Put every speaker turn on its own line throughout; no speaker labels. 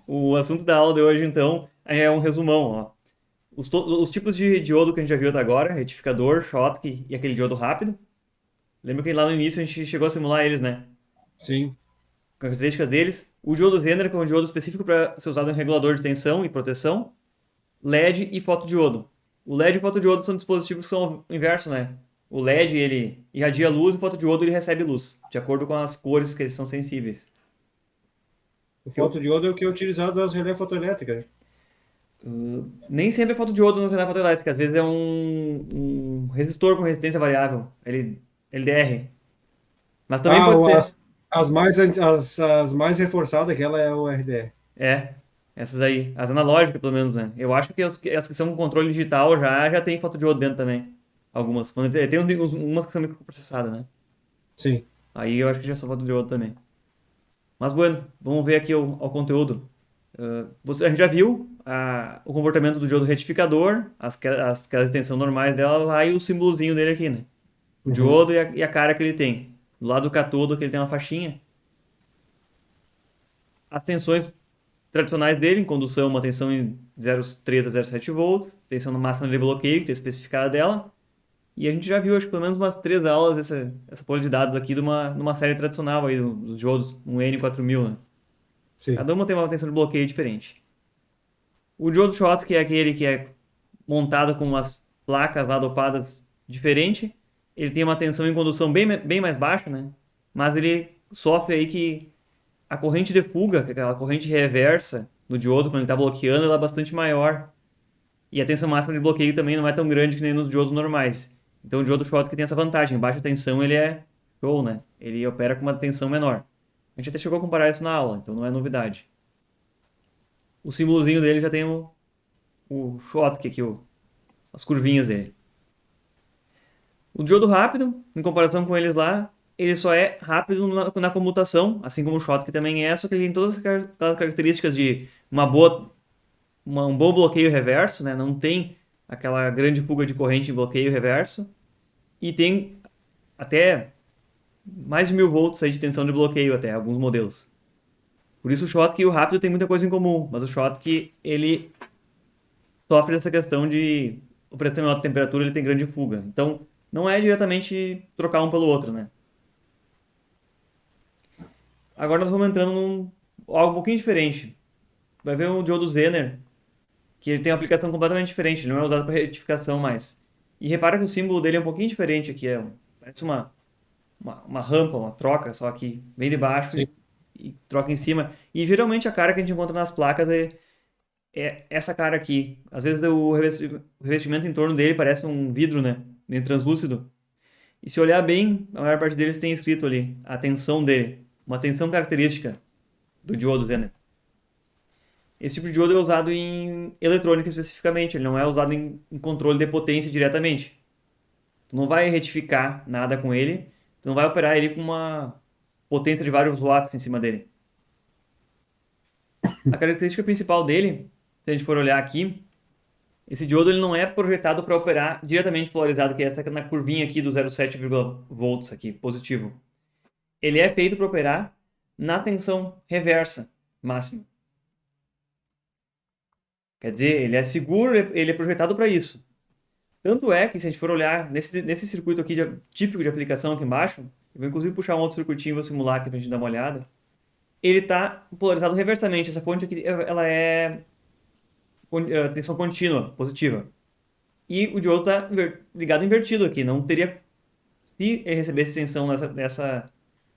O assunto da aula de hoje, então, é um resumão, ó. Os tipos de diodo que a gente já viu até agora, retificador, Schottky e aquele diodo rápido. Lembra que lá no início a gente chegou a simular eles, né?
Sim.
Características deles. O diodo Zener, que é um diodo específico para ser usado em regulador de tensão e proteção. LED e fotodiodo. O LED e o fotodiodo são dispositivos que são o inverso, né? O LED ele irradia luz e o fotodiodo ele recebe luz, de acordo com as cores que eles são sensíveis.
O
Eu,
fotodiodo é o que é utilizado nas relés fotoelétricas, né?
Nem sempre é fotodiodo na cena fotoelétrica, às vezes é um resistor com resistência variável, LDR. Mas também
Ah,
pode ser.
as mais reforçadas, aquela é o RDR.
É, essas aí, as analógicas pelo menos, né? Eu acho que as que são com controle digital já tem fotodiodo dentro também. Algumas. Quando tem umas que são microprocessadas, né?
Sim.
Aí eu acho que já são fotodiodo também. Mas, bueno, vamos ver aqui o conteúdo. A gente já viu o comportamento do diodo retificador, as quedas de tensão normais dela lá e o símbolozinho dele aqui, né? O
Uhum.
diodo e a cara que ele tem. Do lado do catodo, que ele tem uma faixinha. As tensões tradicionais dele, em condução, uma tensão em 0,3 a 0,7 volts, tensão no máximo de bloqueio, que tem especificada dela. E a gente já viu, acho que pelo menos umas três aulas essa folha de dados aqui numa série tradicional aí dos diodos, um N4000, né?
Sim.
Cada uma tem uma tensão de bloqueio diferente. O diodo Schottky é aquele que é montado com umas placas lá dopadas diferente. Ele tem uma tensão em condução bem mais baixa, né? Mas ele sofre aí que a corrente de fuga, que é aquela corrente reversa do diodo, quando ele está bloqueando, ela é bastante maior. E a tensão máxima de bloqueio também não é tão grande que nem nos diodos normais. Então o diodo Schottky tem essa vantagem. Baixa tensão ele é show, né? Ele opera com uma tensão menor. A gente até chegou a comparar isso na aula, então não é novidade. O símbolozinho dele já tem o Schottky aqui, as curvinhas dele. O diodo rápido, em comparação com eles lá, ele só é rápido na comutação, assim como o Schottky também é, só que ele tem todas as características de um bom bloqueio reverso, né? Não tem aquela grande fuga de corrente em bloqueio reverso, e tem até mais de 1000 volts aí de tensão de bloqueio até, alguns modelos. Por isso o Schottky e o rápido tem muita coisa em comum, mas o Schottky, ele sofre dessa questão de pressão em alta temperatura, ele tem grande fuga. Então, não é diretamente trocar um pelo outro, né? Agora nós vamos entrando num algo um pouquinho diferente. Vai ver o diodo Zener, que ele tem uma aplicação completamente diferente, ele não é usado para retificação mais. E repara que o símbolo dele é um pouquinho diferente aqui, parece uma rampa, uma troca, só que vem de baixo
Sim.
e troca em cima. E geralmente a cara que a gente encontra nas placas é essa cara aqui. Às vezes o revestimento em torno dele parece um vidro, né? Meio translúcido. E se olhar bem, a maior parte deles tem escrito ali a tensão dele, uma tensão característica do diodo Zener. Esse tipo de diodo é usado em eletrônica especificamente, ele não é usado em controle de potência diretamente. Tu não vai retificar nada com ele, tu não vai operar ele com uma potência de vários watts em cima dele. A característica principal dele, se a gente for olhar aqui, esse diodo ele não é projetado para operar diretamente polarizado, que é essa na curvinha aqui do 0,7 volts aqui, positivo. Ele é feito para operar na tensão reversa máxima. Quer dizer, ele é seguro, ele é projetado para isso. Tanto é que, se a gente for olhar nesse circuito aqui típico de aplicação aqui embaixo, eu vou inclusive puxar um outro circuitinho e vou simular aqui para a gente dar uma olhada. Ele está polarizado reversamente. Essa ponte aqui ela é tensão contínua, positiva. E o diodo está ligado invertido aqui. Não teria, se ele recebesse tensão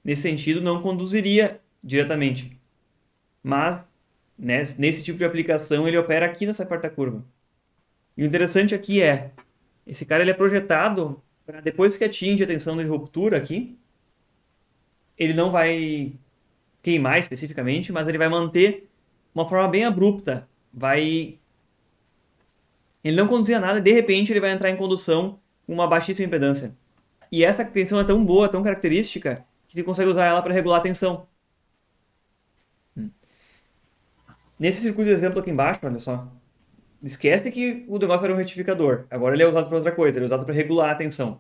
nesse sentido, não conduziria diretamente. Mas, né, nesse tipo de aplicação, ele opera aqui nessa quarta curva. E o interessante aqui esse cara ele é projetado para depois que atinge a tensão de ruptura aqui, ele não vai queimar especificamente, mas ele vai manter uma forma bem abrupta. Ele não conduzia nada e de repente ele vai entrar em condução com uma baixíssima impedância. E essa tensão é tão boa, tão característica, que você consegue usar ela para regular a tensão. Nesse circuito de exemplo aqui embaixo, olha só. Esquece que o negócio era um retificador. Agora ele é usado para outra coisa, ele é usado para regular a tensão.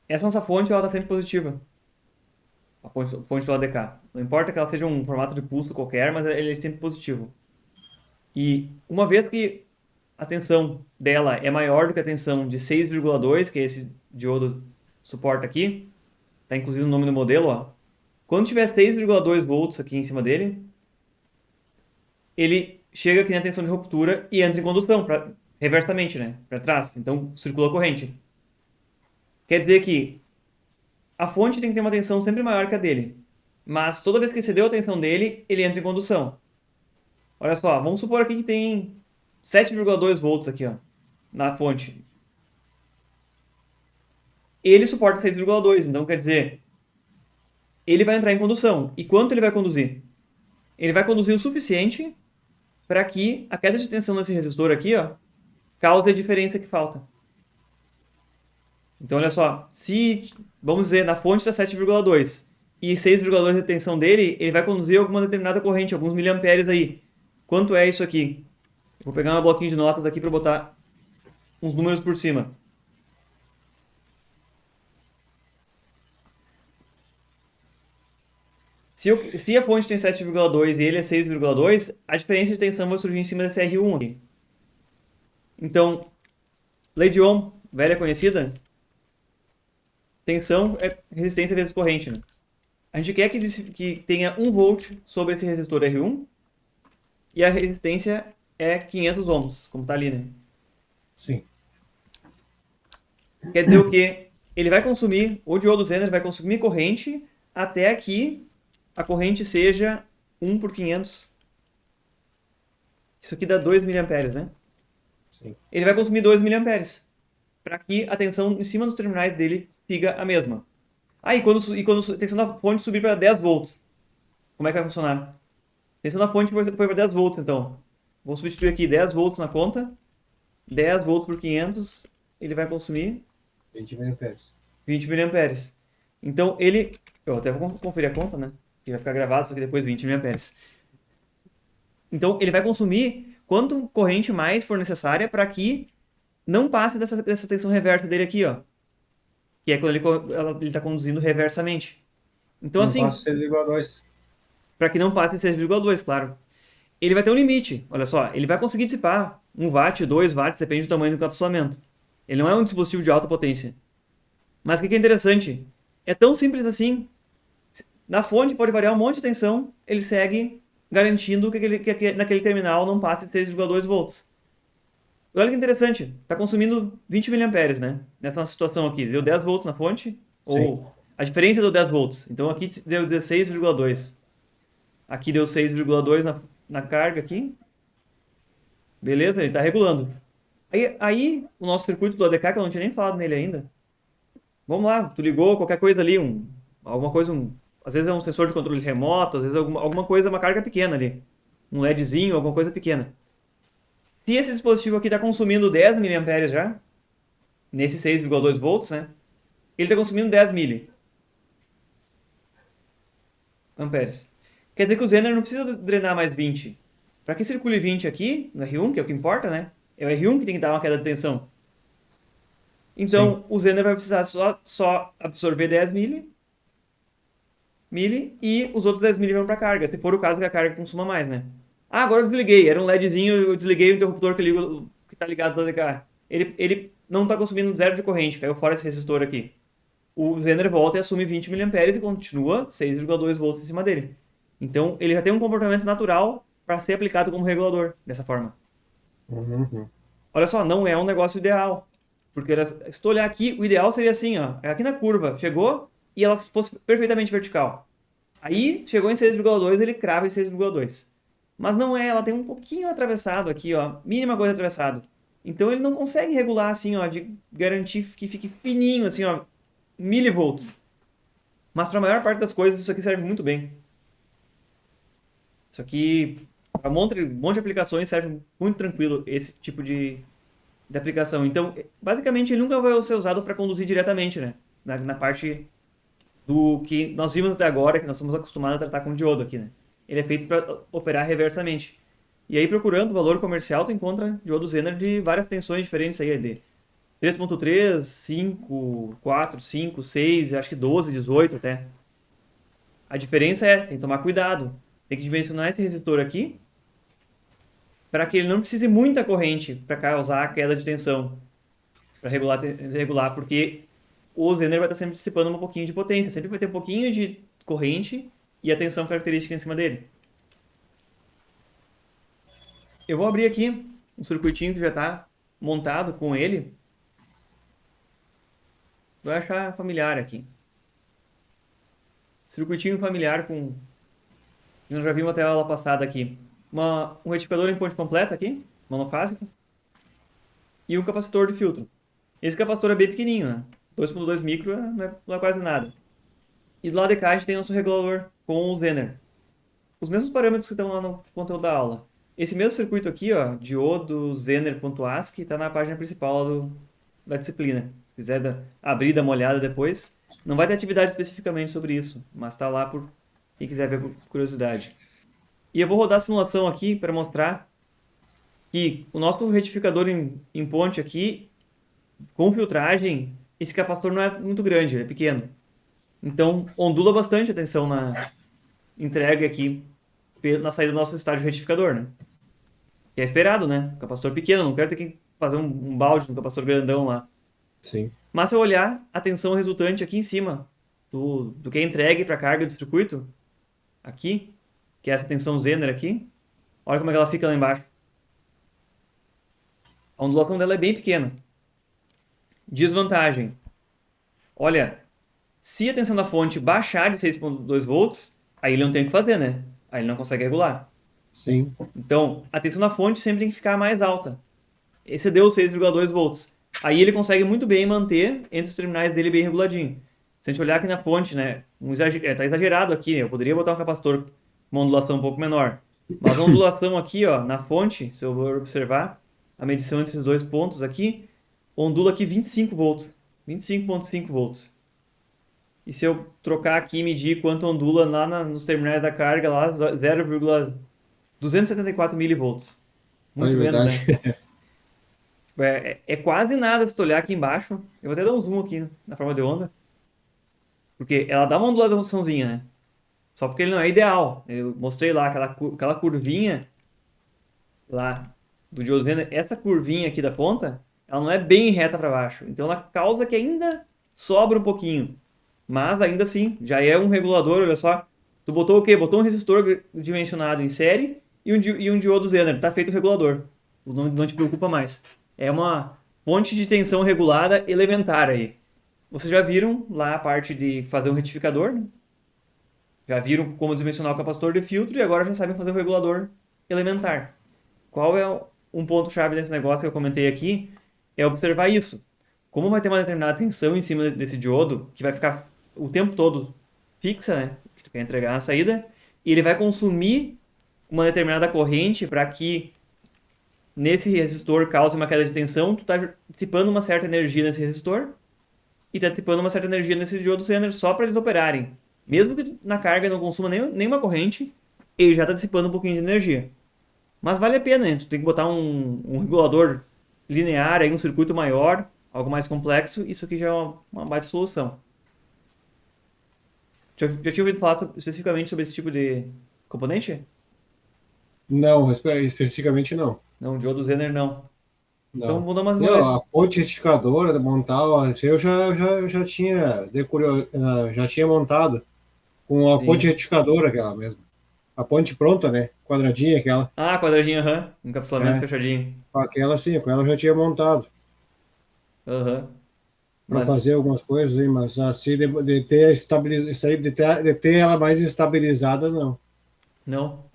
Essa nossa fonte ela está sempre positiva. a fonte do lado de cá. Não importa que ela seja um formato de pulso qualquer, mas ele é sempre positivo. E uma vez que a tensão dela é maior do que a tensão de 6,2, que esse diodo suporta aqui, tá inclusive no nome do modelo, ó. Quando tiver 6,2 volts aqui em cima dele, ele chega aqui na tensão de ruptura e entra em condução, reversamente, né? Para trás. Então, circula a corrente. Quer dizer que a fonte tem que ter uma tensão sempre maior que a dele. Mas toda vez que excedeu a tensão dele, ele entra em condução. Olha só, vamos supor aqui que tem 7,2 volts aqui, ó, na fonte. Ele suporta 6,2, então quer dizer, ele vai entrar em condução. E quanto ele vai conduzir? Ele vai conduzir o suficiente para que a queda de tensão nesse resistor aqui, ó, cause a diferença que falta. Então, olha só, se, vamos dizer, na fonte está 7,2 e 6,2 de tensão dele, ele vai conduzir alguma determinada corrente, alguns miliamperes aí. Quanto é isso aqui? Eu vou pegar um bloquinho de notas aqui para botar uns números por cima. Se a fonte tem 7,2 e ele é 6,2, a diferença de tensão vai surgir em cima desse R1 aqui. Então, lei de Ohm, velha conhecida, tensão é resistência vezes corrente, né? A gente quer que tenha 1 volt sobre esse resistor R1 e a resistência é 500 ohms, como está ali, né?
Sim.
Quer dizer o quê? Ele vai consumir, o diodo Zener vai consumir corrente até que a corrente seja 1 por 500. Isso aqui dá 2 miliamperes, né?
Sim.
Ele vai consumir 2 miliamperes para que a tensão em cima dos terminais dele siga a mesma. E quando a tensão da fonte subir para 10 volts, como é que vai funcionar? A tensão da fonte foi para 10 volts, então. Vou substituir aqui 10 volts na conta. 10 volts por 500, ele vai consumir
20 miliamperes.
20 miliamperes. Então, eu até vou conferir a conta, né? Que vai ficar gravado isso aqui depois, 20 miliamperes. Então, ele vai consumir quanto corrente mais for necessária para que não passe dessa tensão reversa dele aqui, ó. Que é quando ele está conduzindo reversamente. Então,
Não
assim,
passa 6,2.
para que não passe em 6,2, claro. Ele vai ter um limite, olha só. Ele vai conseguir dissipar 1 watt, 2 watts, depende do tamanho do encapsulamento. Ele não é um dispositivo de alta potência. Mas o que é interessante? É tão simples assim. Na fonte pode variar um monte de tensão, ele segue garantindo que naquele terminal não passe de 6,2 volts. Olha que interessante, está consumindo 20 miliamperes, né? Nessa nossa situação aqui, deu 10 volts na fonte, ou a diferença deu 10 volts. Então aqui deu 16,2. Aqui deu 6,2 na carga aqui. Beleza? Ele está regulando. Aí o nosso circuito do ADK, que eu não tinha nem falado nele ainda. Vamos lá, tu ligou qualquer coisa ali, alguma coisa, às vezes é um sensor de controle remoto, às vezes é alguma coisa, uma carga pequena ali. Um LEDzinho, alguma coisa pequena. Se esse dispositivo aqui está consumindo 10 miliamperes já, nesse 6,2 volts, né? Ele está consumindo 10 miliamperes. Quer dizer que o Zener não precisa drenar mais 20. Para que circule 20 aqui, no R1, que é o que importa, né? É o R1 que tem que dar uma queda de tensão. Então, o Zener vai precisar só absorver 10 mili e os outros 10 mili vão para a carga, se for o caso que a carga consuma mais, né? Agora eu desliguei, era um LEDzinho, eu desliguei o interruptor que está ligado do ADK. Ele não está consumindo zero de corrente, caiu fora esse resistor aqui. O Zener volta e assume 20 miliamperes e continua 6,2 volts em cima dele. Então, ele já tem um comportamento natural para ser aplicado como regulador, dessa forma.
Uhum.
Olha só, não é um negócio ideal. Porque se tu olhar aqui, o ideal seria assim, ó. É aqui na curva, chegou e ela fosse perfeitamente vertical. Aí, chegou em 6,2, ele crava em 6,2. Mas não é, ela tem um pouquinho atravessado aqui, ó. Mínima coisa atravessado. Então ele não consegue regular assim, ó, de garantir que fique fininho, assim, ó, milivolts. Mas para a maior parte das coisas isso aqui serve muito bem. Isso aqui, para um monte de aplicações, serve muito tranquilo esse tipo de aplicação. Então, basicamente, ele nunca vai ser usado para conduzir diretamente, né? Na parte do que nós vimos até agora, que nós estamos acostumados a tratar com diodo aqui, né? Ele é feito para operar reversamente. E aí, procurando o valor comercial, tu encontra diodo Zener de várias tensões diferentes aí, de 3.3, 5, 4, 5, 6, acho que 12, 18 até. A diferença é, tem que tomar cuidado. Tem que dimensionar esse resistor aqui para que ele não precise muita corrente para causar a queda de tensão, para regular, porque o Zener vai estar sempre dissipando um pouquinho de potência, sempre vai ter um pouquinho de corrente e a tensão característica em cima dele. Eu vou abrir aqui um circuitinho que já está montado com ele. Vai achar familiar aqui. Circuitinho familiar com... Nós já vimos até a aula passada aqui. Um retificador em ponte completa aqui, monofásico. E um capacitor de filtro. Esse capacitor é bem pequenininho, né? 2.2 micro não é quase nada. E do lado de cá a gente tem nosso regulador com o Zener. Os mesmos parâmetros que estão lá no conteúdo da aula. Esse mesmo circuito aqui, ó, diodo zener.ascii, está na página principal da disciplina. Se quiser abrir e dar uma olhada depois, não vai ter atividade especificamente sobre isso, mas está lá por quem quiser ver por curiosidade. E eu vou rodar a simulação aqui para mostrar que o nosso retificador em ponte aqui, com filtragem, esse capacitor não é muito grande, ele é pequeno. Então, ondula bastante a tensão na entrega aqui, na saída do nosso estágio retificador, né? Que é esperado, né? Capacitor pequeno, não quero ter que fazer um balde no capacitor grandão lá.
Sim.
Mas se eu olhar a tensão resultante aqui em cima, do que é entregue para a carga do circuito, aqui, que é essa tensão Zener aqui, olha como é que ela fica lá embaixo. A ondulação dela é bem pequena. Desvantagem. Olha, se a tensão da fonte baixar de 6.2 volts, aí ele não tem o que fazer, né? Aí ele não consegue regular.
Sim.
Então, a tensão da fonte sempre tem que ficar mais alta. Excedeu os 6,2 volts. Aí ele consegue muito bem manter entre os terminais dele bem reguladinho. Se a gente olhar aqui na fonte, né? Tá exagerado aqui, né? Eu poderia botar um capacitor com uma ondulação um pouco menor. Mas a ondulação aqui, ó, na fonte, se eu for observar, a medição entre os dois pontos aqui, ondula aqui 25 volts. 25,5 volts. E se eu trocar aqui e medir quanto ondula lá nos terminais da carga, lá 0,274 milivolts. Muito menos,
verdade.
né? É quase nada se tu olhar aqui embaixo. Eu vou até dar um zoom aqui na forma de onda. Porque ela dá uma ondulaçãozinha, né? Só porque ele não é ideal. Eu mostrei lá aquela curvinha lá do diodo Zener. Essa curvinha aqui da ponta, ela não é bem reta para baixo. Então ela causa que ainda sobra um pouquinho. Mas ainda assim, já é um regulador, olha só. Tu botou o quê? Botou um resistor dimensionado em série e um diodo Zener. Tá feito o regulador. Não te preocupa mais. É uma fonte de tensão regulada elementar aí. Vocês já viram lá a parte de fazer um retificador, né? Já viram como dimensionar o capacitor de filtro e agora já sabem fazer o regulador elementar. Qual é um ponto-chave desse negócio que eu comentei aqui? É observar isso. Como vai ter uma determinada tensão em cima desse diodo, que vai ficar o tempo todo fixa, né? Que tu quer entregar na saída, e ele vai consumir uma determinada corrente para que nesse resistor cause uma queda de tensão, tu está dissipando uma certa energia nesse resistor e está dissipando uma certa energia nesse diodo Zener só para eles operarem. Mesmo que na carga não consuma nenhuma corrente, ele já está dissipando um pouquinho de energia. Mas vale a pena, né? Tu tem que botar um regulador linear, aí um circuito maior, algo mais complexo, isso aqui já é uma baita solução. Já tinha ouvido falar especificamente sobre esse tipo de componente?
Não, especificamente não.
Não, diodo Zener não. Então
Não.
vou dar umas
Não,
olhadas.
a ponte retificadora, montar, ó, isso eu já tinha, já tinha montado com a ponte
Sim.
retificadora, aquela mesmo. A ponte pronta, né? Quadradinha aquela.
Ah, quadradinho, aham. Encapsulamento
É,
fechadinho.
com aquela sim, com ela eu já tinha montado
Aham.
para
Mas,
fazer algumas coisas, hein, mas assim, de ter isso aí, de ter ela mais estabilizada, não.
não.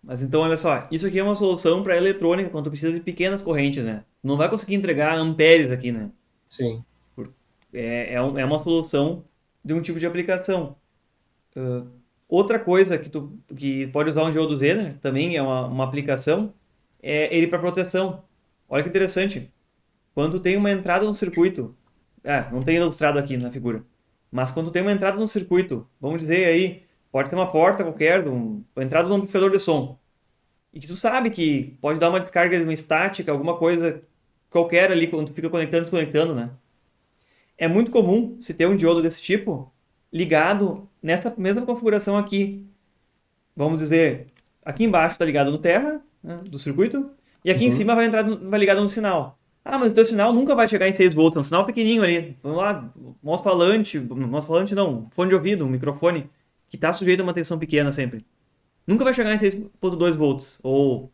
Mas então, olha só. Isso aqui é uma solução para eletrônica quando tu precisa de pequenas correntes, né? Não vai conseguir entregar amperes aqui, né?
Sim.
É uma solução de um tipo de aplicação. Outra coisa que pode usar um diodo Zener, também é uma aplicação, é ele para proteção. Olha que interessante. Quando tem uma entrada no circuito, não tem ilustrado aqui na figura, mas quando tem uma entrada no circuito, vamos dizer aí, pode ter uma porta qualquer, uma entrada de um amplificador de som, e que tu sabe que pode dar uma descarga de uma estática, alguma coisa qualquer ali, quando tu fica conectando e desconectando, né? É muito comum se ter um diodo desse tipo ligado nessa mesma configuração aqui, vamos dizer, aqui embaixo está ligado no terra, né, do circuito, e aqui em
Uhum.
cima vai ligado no sinal. Ah, mas o teu sinal nunca vai chegar em 6 volts, é um sinal pequenininho ali. Vamos lá, moto-falante não, fone de ouvido, um microfone, que está sujeito a uma tensão pequena sempre. Nunca vai chegar em 6,2 volts, ou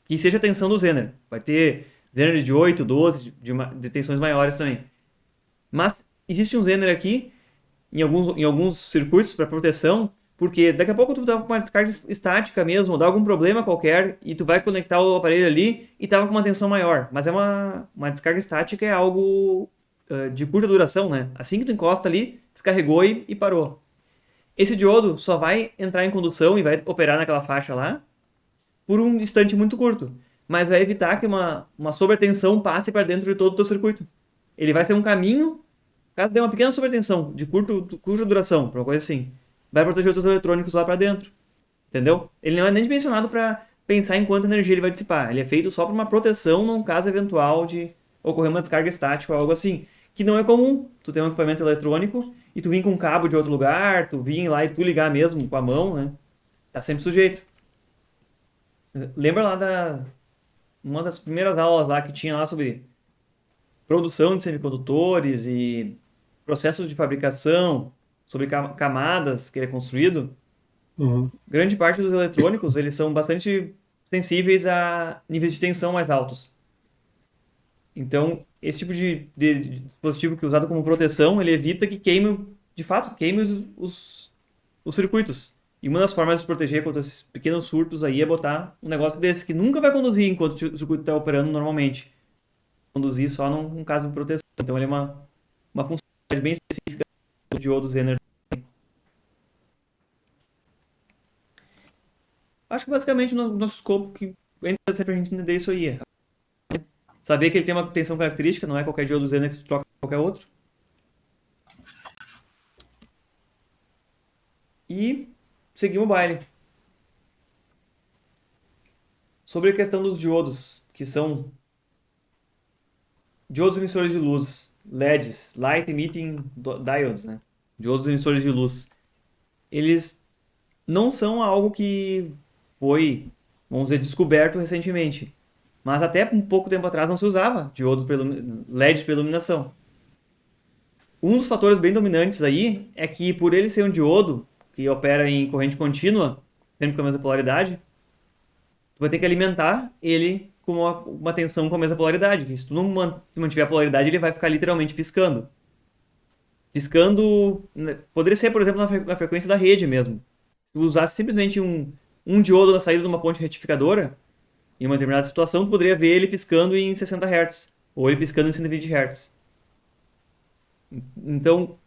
que seja a tensão do Zener. Vai ter Zener de 8, 12, de tensões maiores também. Mas existe um Zener aqui em alguns circuitos para proteção, porque daqui a pouco tu tá com uma descarga estática mesmo, ou dá algum problema qualquer, e tu vai conectar o aparelho ali e tava com uma tensão maior. Mas é uma descarga estática, é algo de curta duração, né? Assim que tu encosta ali, descarregou e parou. Esse diodo só vai entrar em condução e vai operar naquela faixa lá por um instante muito curto, mas vai evitar que uma sobretensão passe para dentro de todo o teu circuito. Ele vai ser um caminho, caso dê uma pequena sobretensão de curta duração, para uma coisa assim, vai proteger os teus eletrônicos lá para dentro, entendeu? Ele não é nem dimensionado para pensar em quanta energia ele vai dissipar, ele é feito só para uma proteção num caso eventual de ocorrer uma descarga estática ou algo assim, que não é comum. Tu tem um equipamento eletrônico e tu vir com um cabo de outro lugar, tu vir lá e tu ligar mesmo com a mão, né? Tá sempre sujeito. Lembra lá uma das primeiras aulas lá que tinha lá sobre produção de semicondutores e processos de fabricação, sobre camadas que ele é construído?
Uhum.
Grande parte dos eletrônicos, eles são bastante sensíveis a níveis de tensão mais altos. Então, esse tipo de dispositivo que é usado como proteção, ele evita que queime, de fato, queime os circuitos. E uma das formas de se proteger contra esses pequenos surtos aí é botar um negócio desse que nunca vai conduzir enquanto o circuito está operando normalmente. Conduzir só num caso de proteção. Então ele é uma funcionalidade bem específica do diodo Zener. Acho que basicamente o nosso escopo que é interessante pra gente entender isso aí. Saber que ele tem uma tensão característica, não é qualquer diodo Zener que tu troca com qualquer outro. E seguimos o baile. Sobre a questão dos diodos, que são diodos emissores de luz, LEDs, Light Emitting Diodes, né? Diodos emissores de luz. Eles não são algo que foi, vamos dizer, descoberto recentemente. Mas até um pouco tempo atrás não se usava diodo LED para iluminação. Um dos fatores bem dominantes aí é que por ele ser um diodo que opera em corrente contínua, sempre com a mesma polaridade, tu vai ter que alimentar ele com uma tensão com a mesma polaridade. Que se tu não mantiver a polaridade, ele vai ficar literalmente piscando. Piscando, né, poderia ser, por exemplo, na frequência da rede mesmo. Se tu usasse simplesmente um diodo na saída de uma ponte retificadora, em uma determinada situação, tu poderia ver ele piscando em 60 Hz, ou ele piscando em 120 Hz. Então,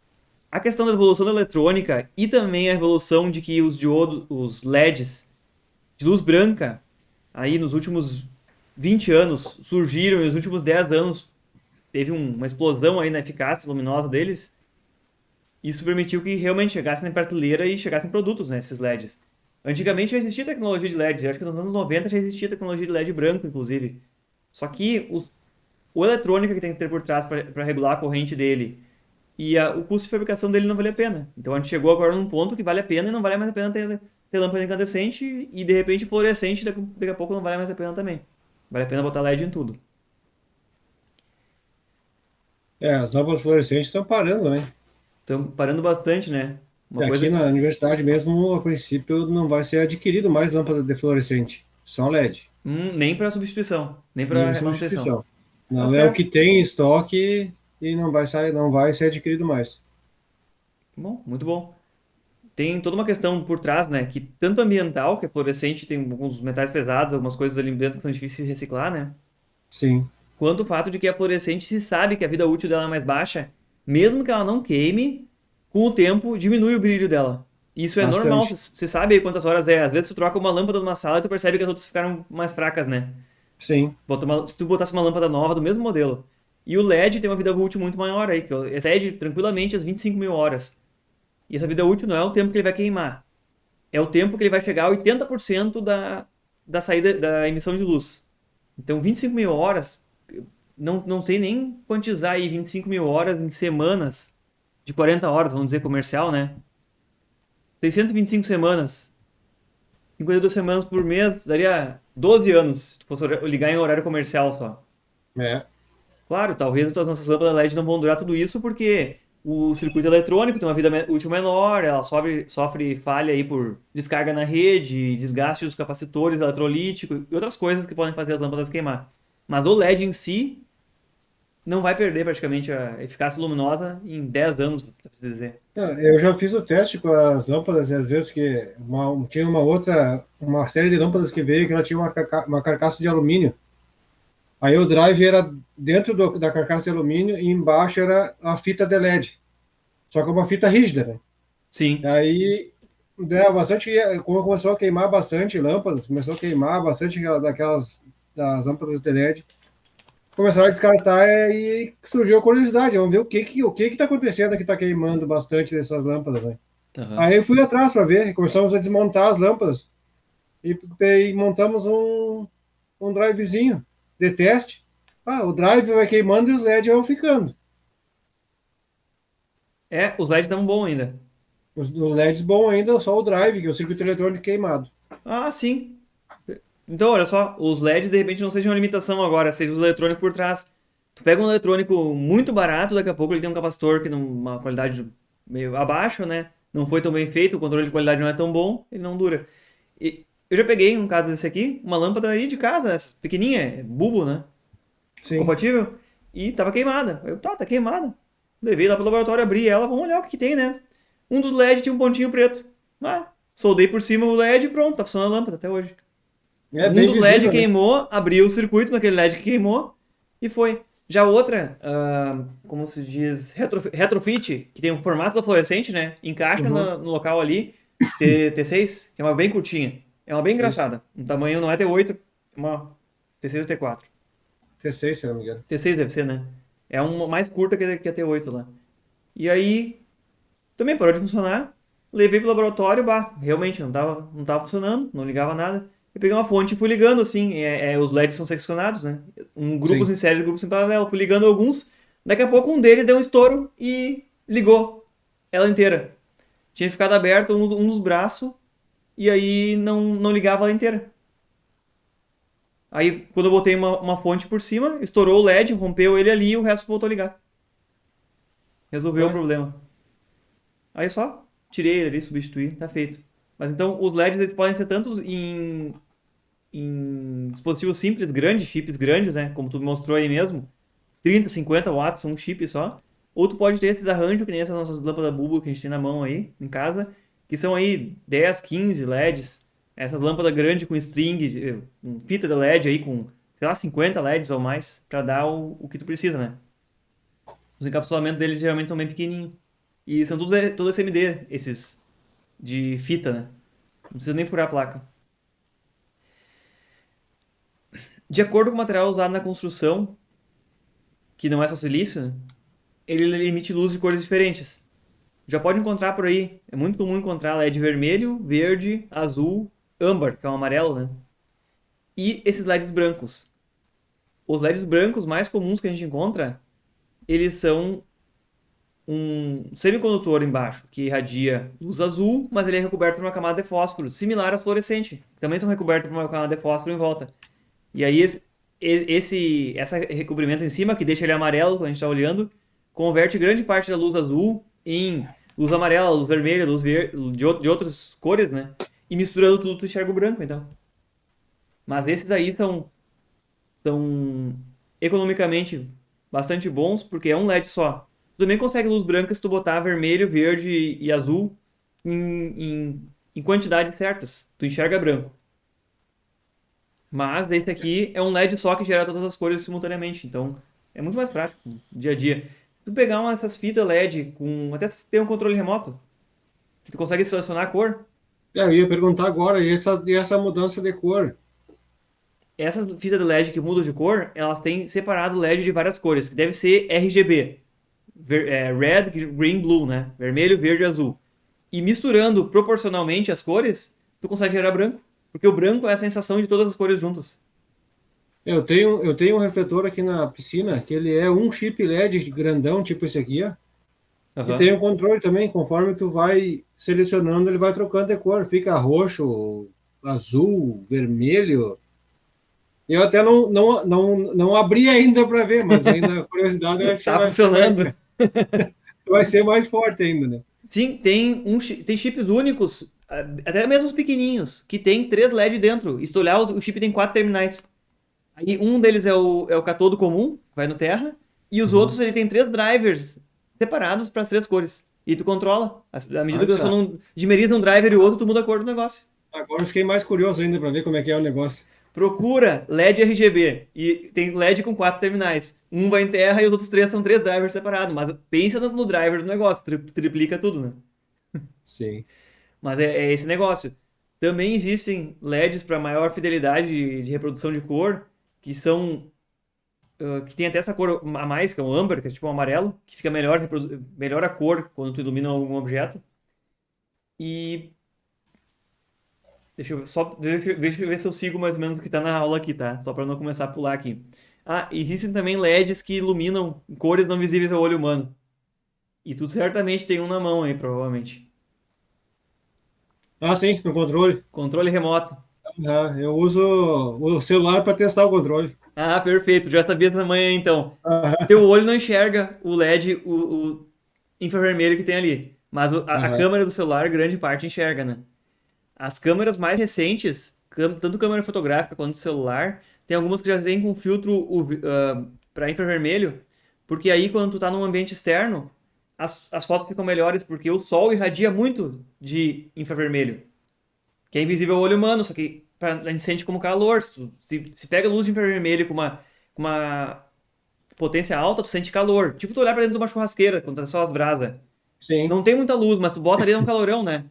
a questão da evolução da eletrônica e também a evolução de que os diodos, os LEDs de luz branca, aí nos últimos 20 anos surgiram e nos últimos 10 anos teve uma explosão aí na eficácia luminosa deles. Isso permitiu que realmente chegassem na prateleira e chegassem produtos, né, esses LEDs. Antigamente já existia tecnologia de LEDs, eu acho que nos anos 90 já existia tecnologia de LED branco, inclusive. Só que o eletrônica que tem que ter por trás para regular a corrente dele e o custo de fabricação dele não vale a pena. Então a gente chegou agora num ponto que vale a pena e não vale mais a pena ter lâmpada incandescente e de repente fluorescente daqui a pouco não vale mais a pena também. Vale a pena botar LED em tudo.
As lâmpadas fluorescentes estão parando, né?
Estamos parando bastante, né? Uma
Aqui
coisa.
na universidade mesmo, a princípio, não vai ser adquirido mais lâmpada de fluorescente, só LED,
Nem para substituição, nem
nem
para manutenção.
substituição.
Tá
Não é o
certo.
que tem em estoque e não vai ser adquirido mais.
Bom, muito bom. Tem toda uma questão por trás, né? Que tanto ambiental, que é fluorescente, tem alguns metais pesados, algumas coisas ali dentro que são difíceis de reciclar, né?
Sim,
Quanto o fato de que a fluorescente se sabe que a vida útil dela é mais baixa, mesmo que ela não queime, com o tempo diminui o brilho dela. Isso é normal,
bastante.
você sabe aí quantas horas é. Às vezes tu troca uma lâmpada numa sala e tu percebe que as outras ficaram mais fracas, né?
Sim,
Se tu botasse uma lâmpada nova do mesmo modelo. E o LED tem uma vida útil muito maior aí, que excede tranquilamente as 25 mil horas. E essa vida útil não é o tempo que ele vai queimar, é o tempo que ele vai chegar a 80% da saída da emissão de luz. Então 25 mil horas, não sei nem quantizar aí 25 mil horas em semanas de 40 horas, vamos dizer, comercial, né? 625 semanas. 52 semanas por mês, daria 12 anos se tu fosse ligar em horário comercial só.
É.
Claro, talvez as nossas lâmpadas LED não vão durar tudo isso porque o circuito eletrônico tem uma vida útil menor, ela sofre falha aí por descarga na rede, desgaste dos capacitores eletrolíticos e outras coisas que podem fazer as lâmpadas queimar. Mas o LED em si não vai perder praticamente a eficácia luminosa em 10 anos, pra dizer.
Eu já fiz o teste com as lâmpadas e às vezes tinha uma série de lâmpadas que veio que ela tinha uma carcaça de alumínio. Aí o drive era dentro da carcaça de alumínio e embaixo era a fita de LED. Só que é uma fita rígida, né?
Sim.
Aí deu bastante, como começou a queimar bastante lâmpadas, começou a queimar bastante das lâmpadas de LED. Começaram a descartar e surgiu a curiosidade. Vamos ver o que está acontecendo que está queimando bastante dessas lâmpadas, né?
Uhum.
Aí eu fui atrás para ver, começamos a desmontar as lâmpadas e montamos um drivezinho de teste. O drive vai queimando e os LED vão ficando.
Os LEDs estão bom ainda.
Os LEDs bom ainda, só o drive, que é o circuito eletrônico queimado.
Ah, sim. Então, olha só, os LEDs de repente não sejam uma limitação agora, seja o eletrônico por trás. Tu pega um eletrônico muito barato, daqui a pouco ele tem um capacitor que numa qualidade meio abaixo, né? Não foi tão bem feito, o controle de qualidade não é tão bom, ele não dura. E eu já peguei, um caso desse aqui, uma lâmpada aí de casa, essa pequenininha, bulbo, né?
Sim.
Compatível, e tava queimada. Tá queimada. Levei lá pro laboratório, abri ela, vamos olhar o que tem, né? Um dos LEDs tinha um pontinho preto. Soldei por cima o LED e pronto, tá funcionando a lâmpada até hoje.
É
Um
bem
dos LED
visível, né?
queimou, abriu o circuito naquele LED que queimou e foi. Já outra, como se diz, retrofit, que tem um formato da fluorescente, né? Encaixa
Uhum.
no local ali, T6, que é uma bem curtinha. É uma bem
Isso.
engraçada. O tamanho não é T8, é uma T6 ou T4.
T6, se não me engano.
T6 deve ser, né? É uma mais curta que a T8 lá. E aí, também parou de funcionar. Levei pro laboratório, realmente não tava funcionando, não ligava nada. Eu peguei uma fonte e fui ligando, assim, os LEDs são seccionados, né? Grupos
Sim.
em série, grupos em paralelo. Fui ligando alguns, daqui a pouco um deles deu um estouro e ligou ela inteira. Tinha ficado aberto um dos braços e aí não ligava ela inteira. Aí, quando eu botei uma fonte por cima, estourou o LED, rompeu ele ali e o resto voltou a ligar. Resolveu o
É.
problema. Aí só tirei ele ali, substituí, tá feito. Mas então os LEDs eles podem ser tanto em dispositivos simples, grandes, chips grandes, né? Como tu mostrou aí mesmo. 30, 50 watts, um chip só. Ou tu pode ter esses arranjos, que nem essas nossas lâmpadas bulbo que a gente tem na mão aí, em casa, que são aí 10, 15 LEDs. Essas lâmpadas grandes com string, com fita de LED aí, com, sei lá, 50 LEDs ou mais, pra dar o que tu precisa, né? Os encapsulamentos deles geralmente são bem pequenininhos. E são tudo SMD, esses de fita, né? Não precisa nem furar a placa. De acordo com o material usado na construção, que não é só silício, né? Ele emite luz de cores diferentes. Já pode encontrar por aí. É muito comum encontrar LED vermelho, verde, azul, âmbar, que é o amarelo, né? E esses LEDs brancos. Os LEDs brancos mais comuns que a gente encontra, eles são um semicondutor embaixo que irradia luz azul, mas ele é recoberto por uma camada de fósforo, similar ao fluorescente. Também são recobertos por uma camada de fósforo em volta. E aí esse recobrimento em cima, que deixa ele amarelo quando a gente está olhando, converte grande parte da luz azul em luz amarela, luz vermelha, luz de outras cores, né? E misturando tudo, tu enxerga o branco, então. Mas esses aí são economicamente bastante bons, porque é um LED só. Tu também consegue luz branca se tu botar vermelho, verde e azul em quantidades certas. Tu enxerga branco. Mas esse aqui é um LED só que gera todas as cores simultaneamente. Então é muito mais prático no dia a dia. Se tu pegar uma dessas fitas LED com. Até se tem um controle remoto, que tu consegue selecionar a cor.
Eu ia perguntar agora, e essa mudança de cor?
Essas fitas de LED que mudam de cor, elas têm separado LED de várias cores, que deve ser RGB. Red, Green, Blue, né? Vermelho, verde e azul. E misturando proporcionalmente as cores, tu consegue gerar branco. Porque o branco é a sensação de todas as cores juntas.
Eu tenho um refletor aqui na piscina, que ele é um chip LED grandão, tipo esse aqui, ó. E
Aham.
tem o controle também, conforme tu vai selecionando, ele vai trocando de cor. Fica roxo, azul, vermelho. Eu até não abri ainda para ver, mas ainda a curiosidade eu acho que
Tá funcionando.
vai ser mais forte ainda, né?
Sim, tem chips únicos, até mesmo os pequenininhos, que tem 3 LED dentro. E se tu olhar, o chip tem 4 terminais. Aí um deles é o catodo comum, que vai no terra, e os outros
Uhum.
ele tem 3 drivers separados para as 3 cores. E tu controla. À medida que
Olha
você
só.
não dimeriza um driver e o outro, tu muda a cor do negócio.
Agora eu fiquei mais curioso ainda para ver como é que é o negócio.
Procura LED RGB. E tem LED com 4 terminais. Um vai em terra e os outros 3 são 3 drivers separados. Mas pensa no driver do negócio, triplica tudo, né?
Sim.
Mas é esse negócio. Também existem LEDs para maior fidelidade de reprodução de cor, que são que tem até essa cor a mais, que é o âmbar, que é tipo um amarelo, que fica melhor a cor quando tu ilumina algum objeto. E deixa eu ver se eu sigo mais ou menos o que está na aula aqui, tá? Só para não começar a pular aqui. Ah, existem também LEDs que iluminam cores não visíveis ao olho humano. E tu certamente tem um na mão aí, provavelmente.
Ah, sim, no controle.
Controle remoto.
Ah, eu uso o celular para testar o controle.
Ah, perfeito. Já sabia essa manhã então. Teu
Aham,
olho não enxerga o LED, o infravermelho que tem ali. Mas a
aham.
câmera do celular, grande parte enxerga, né? As câmeras mais recentes, tanto câmera fotográfica quanto celular, tem algumas que já vêm com filtro para infravermelho, porque aí quando tu tá num ambiente externo, as fotos ficam melhores, porque o sol irradia muito de infravermelho, que é invisível ao olho humano, só que a gente sente como calor. Se pega luz de infravermelho com uma potência alta, tu sente calor. Tipo tu olhar pra dentro de uma churrasqueira, quando tá só as brasas.
Sim.
Não tem muita luz, mas tu bota ali é um calorão, né?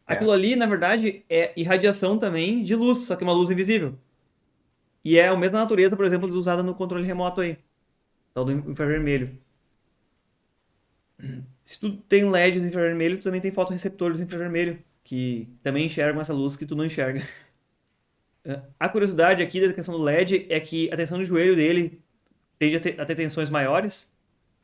Aquilo
É.
ali, na verdade, é irradiação também de luz, só que uma luz invisível. E é a mesma natureza, por exemplo, usada no controle remoto aí, tal do infravermelho. Se tu tem um LED no infravermelho, tu também tem fotorreceptores infravermelho, que também enxergam essa luz que tu não enxerga. A curiosidade aqui da questão do LED é que a tensão de joelho dele tende a ter tensões maiores,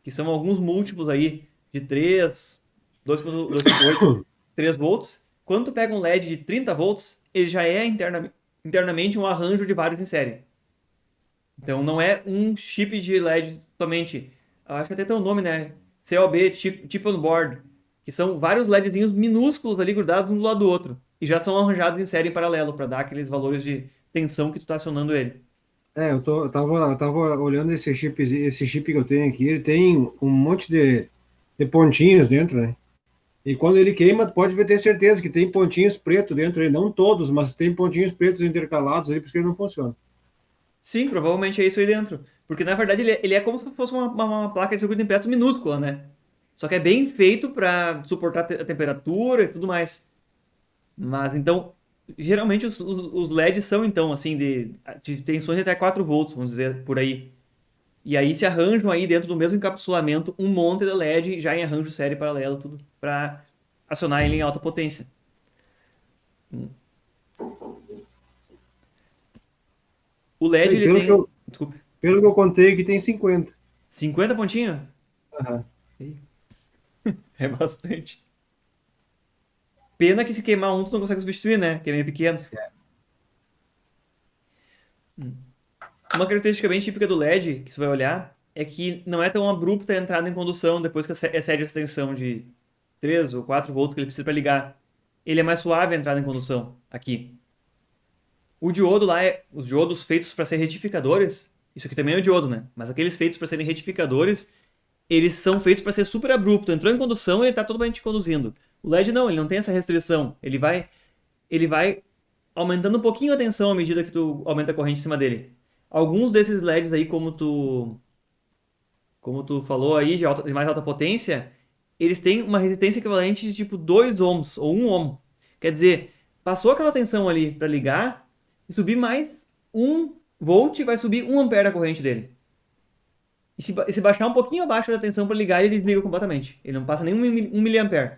que são alguns múltiplos aí de 3, 2,8, 3 volts. Quando tu pega um LED de 30 volts, ele já é internamente um arranjo de vários em série. Então não é um chip de LED somente. Eu acho que até tem um nome, né? COB, Chip on Board, que são vários LEDzinhos minúsculos ali grudados um do lado do outro. E já são arranjados em série em paralelo para dar aqueles valores de tensão que tu tá acionando ele.
Eu tava olhando esse chip que eu tenho aqui, ele tem um monte de pontinhos dentro, né? E quando ele queima, tu pode ter certeza que tem pontinhos pretos dentro, ele não todos, mas tem pontinhos pretos intercalados ali, por isso que ele não funciona.
Sim, provavelmente é isso aí dentro. Porque na verdade ele é como se fosse uma placa de circuito impresso minúscula, né? Só que é bem feito para suportar a temperatura e tudo mais. Mas então, geralmente os LEDs são então assim de tensões de até 4 volts, vamos dizer por aí. E aí se arranjam aí dentro do mesmo encapsulamento um monte de LED já em arranjo série paralelo, tudo para acionar ele em alta potência. O LED
E
ele tem, desculpa,
pelo que eu contei aqui, tem 50.
50 pontinhos?
Aham.
Ih, é bastante. Pena que se queimar um, tu não consegue substituir, né? Que é meio pequeno. Uma característica bem típica do LED, que você vai olhar, é que não é tão abrupta a entrada em condução depois que excede essa tensão de 3 ou 4 volts que ele precisa para ligar. Ele é mais suave a entrada em condução aqui. O diodo lá os diodos feitos para ser retificadores, isso aqui também é o diodo, né? Mas aqueles feitos para serem retificadores, eles são feitos para ser super abrupto. Entrou em condução e ele está totalmente conduzindo. O LED não, ele não tem essa restrição. Ele vai aumentando um pouquinho a tensão à medida que tu aumenta a corrente em cima dele. Alguns desses LEDs aí, como tu falou aí, de mais alta potência, eles têm uma resistência equivalente de tipo 2 ohms ou 1 ohm. Quer dizer, passou aquela tensão ali para ligar, se subir mais 1 volt, vai subir 1 ampere a corrente dele. E se baixar um pouquinho abaixo da tensão para ligar, ele desliga completamente. Ele não passa nem 1 miliampere.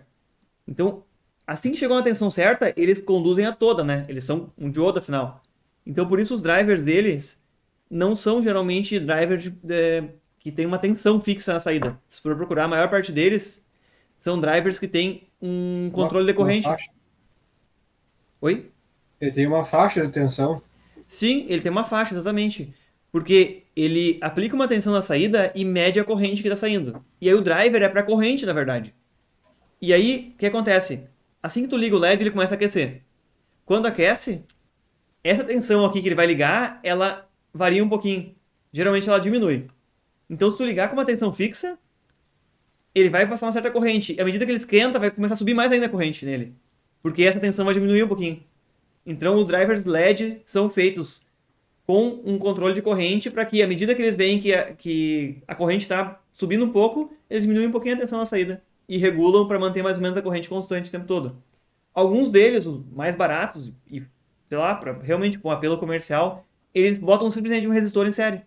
Então, assim que chegou na tensão certa, eles conduzem a toda, né? Eles são um diodo, afinal. Então, por isso os drivers deles não são geralmente drivers que tem uma tensão fixa na saída. Se for procurar, a maior parte deles são drivers que têm um controle de
uma
corrente.
faixa.
Oi?
Ele tem uma faixa de tensão.
Sim, ele tem uma faixa, exatamente. Porque ele aplica uma tensão na saída e mede a corrente que está saindo. E aí o driver é para a corrente, na verdade. E aí, o que acontece? Assim que tu liga o LED, ele começa a aquecer. Quando aquece, essa tensão aqui que ele vai ligar, ela varia um pouquinho. Geralmente ela diminui. Então, se tu ligar com uma tensão fixa, ele vai passar uma certa corrente. E à medida que ele esquenta, vai começar a subir mais ainda a corrente nele. Porque essa tensão vai diminuir um pouquinho. Então, os drivers LED são feitos com um controle de corrente para que, à medida que eles veem que a corrente está subindo um pouco, eles diminuem um pouquinho a tensão na saída e regulam para manter mais ou menos a corrente constante o tempo todo. Alguns deles, os mais baratos e, sei lá, pra, realmente com apelo comercial, eles botam simplesmente um resistor em série.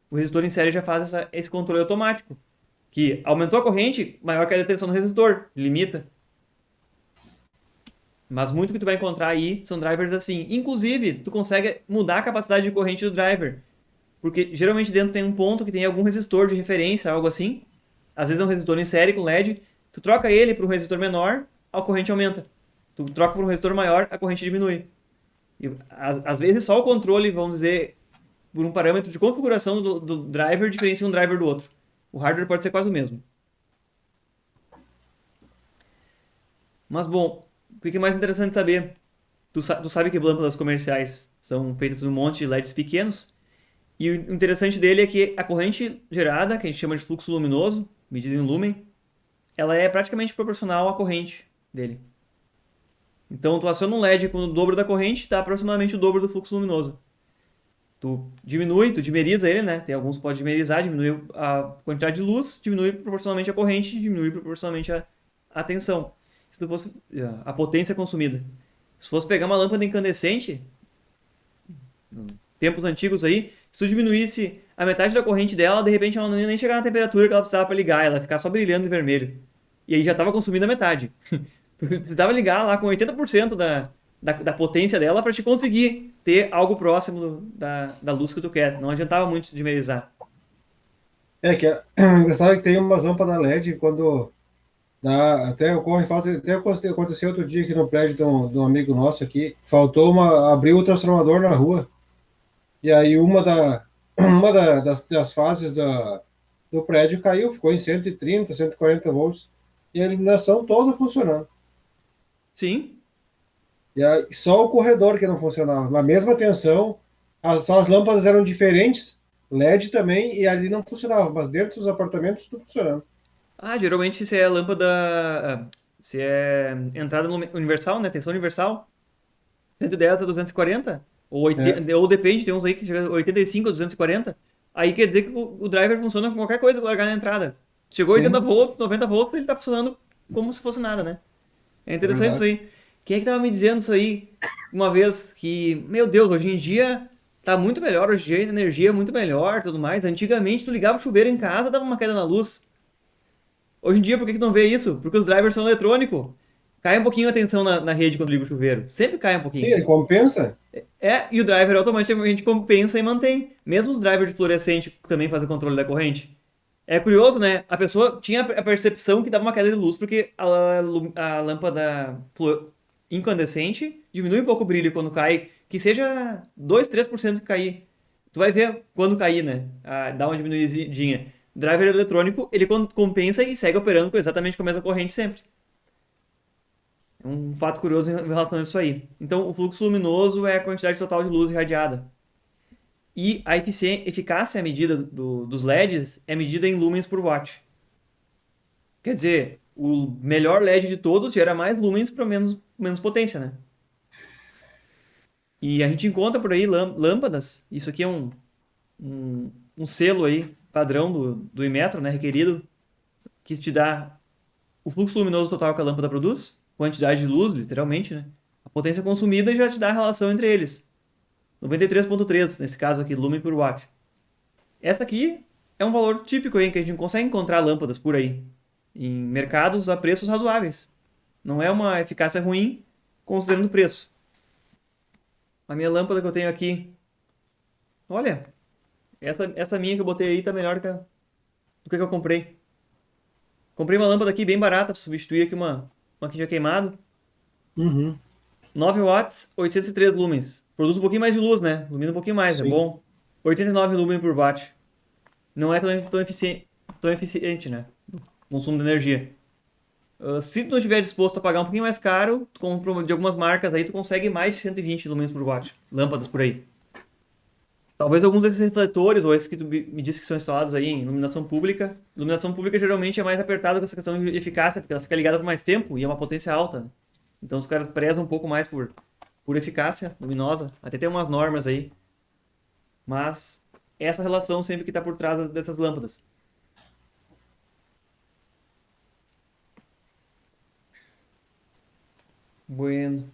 O resistor em série já faz esse controle automático, que aumentou a corrente, maior que a tensão no resistor, limita. Mas muito que tu vai encontrar aí são drivers assim. Inclusive, tu consegue mudar a capacidade de corrente do driver. Porque geralmente dentro tem um ponto que tem algum resistor de referência, algo assim. Às vezes é um resistor em série com LED. Tu troca ele para um resistor menor, a corrente aumenta. Tu troca para um resistor maior, a corrente diminui. E, às vezes só o controle, vamos dizer, por um parâmetro de configuração do driver, diferencia um driver do outro. O hardware pode ser quase o mesmo. Mas bom, o que é mais interessante saber? Tu sabe que lâmpadas comerciais são feitas de um monte de LEDs pequenos. E o interessante dele é que a corrente gerada, que a gente chama de fluxo luminoso, medida em lumen, ela é praticamente proporcional à corrente dele. Então, tu aciona um LED com o dobro da corrente, dá aproximadamente o dobro do fluxo luminoso. Tu dimeriza ele, né? Tem alguns que pode dimerizar, diminui a quantidade de luz, diminui proporcionalmente a corrente, diminui proporcionalmente a tensão. Se tu fosse a potência consumida. Se fosse pegar uma lâmpada incandescente, tempos antigos aí, se tu diminuísse a metade da corrente dela, de repente ela não ia nem chegar na temperatura que ela precisava para ligar, ela ia ficar só brilhando em vermelho. E aí já estava consumindo a metade. Tu precisava ligar lá com 80% da potência dela para te conseguir ter algo próximo da luz que tu quer. Não adiantava muito dimerizar.
É que engraçado que tem umas lâmpadas LED quando até ocorre falta, até aconteceu outro dia aqui no prédio de um amigo nosso aqui, faltou abriu o transformador na rua. E aí das fases do prédio caiu, ficou em 130, 140 volts, e a iluminação toda funcionando.
Sim.
E aí, só o corredor que não funcionava. Na mesma tensão, só as lâmpadas eram diferentes, LED também, e ali não funcionava, mas dentro dos apartamentos tudo funcionando.
Ah, geralmente se é lâmpada. Se é entrada universal, né? Tensão universal, 110 a 240. Ou,
É,
80, ou depende, tem uns aí que chega a 85 a 240. Aí quer dizer que o driver funciona com qualquer coisa que largar na entrada. Chegou a 80
sim,
volts, 90 volts, ele tá funcionando como se fosse nada, né? É
é
interessante isso
verdade.
aí. Quem é que tava me dizendo isso aí uma vez? Que, meu Deus, hoje em dia tá muito melhor, hoje em dia a energia é muito melhor e tudo mais. Antigamente tu ligava o chuveiro em casa, dava uma queda na luz. Hoje em dia, por que que não vê isso? Porque os drivers são eletrônicos. Cai um pouquinho a tensão na rede quando liga o chuveiro. Sempre cai um
Sim,
pouquinho.
ele compensa.
É, e o driver automaticamente compensa e mantém. Mesmo os drivers de fluorescente que também fazem controle da corrente. É curioso, né? A pessoa tinha a percepção que dava uma queda de luz porque a lâmpada incandescente diminui um pouco o brilho quando cai, que seja 2, 3% que cair. Tu vai ver quando cair, né? Dá uma diminuidinha. Driver eletrônico, ele compensa e segue operando exatamente com a mesma corrente sempre. É um fato curioso em relação a isso aí. Então, o fluxo luminoso é a quantidade total de luz irradiada. E a eficácia medida dos LEDs é medida em lumens por watt. Quer dizer, o melhor LED de todos gera mais lumens para menos potência, né? E a gente encontra por aí lâmpadas, isso aqui é um selo aí, padrão do Inmetro, né, requerido, que te dá o fluxo luminoso total que a lâmpada produz, quantidade de luz, literalmente, né? A potência consumida já te dá a relação entre eles. 93,3 nesse caso aqui, lumen por watt. Essa aqui é um valor típico aí, que a gente consegue encontrar lâmpadas por aí, em mercados a preços razoáveis. Não é uma eficácia ruim, considerando o preço. A minha lâmpada que eu tenho aqui, olha, essa minha que eu botei aí tá melhor do que eu comprei. Comprei uma lâmpada aqui bem barata para substituir aqui uma que tinha queimado.
Uhum.
9 watts, 803 lumens. Produz um pouquinho mais de luz, né? Ilumina um pouquinho mais, é
Sim.
bom. 89 lumens por watt. Não é tão eficiente, né? Consumo de energia. Se tu não estiver disposto a pagar um pouquinho mais caro, tu compra de algumas marcas aí, tu consegue mais de 120 lumens por watt. Lâmpadas por aí. Talvez alguns desses refletores, ou esses que tu me disse que são instalados aí em iluminação pública. Iluminação pública geralmente é mais apertada com essa questão de eficácia, porque ela fica ligada por mais tempo e é uma potência alta, né? Então os caras prezam um pouco mais por eficácia luminosa. Até tem umas normas aí. Mas essa relação sempre que está por trás dessas lâmpadas. Bueno.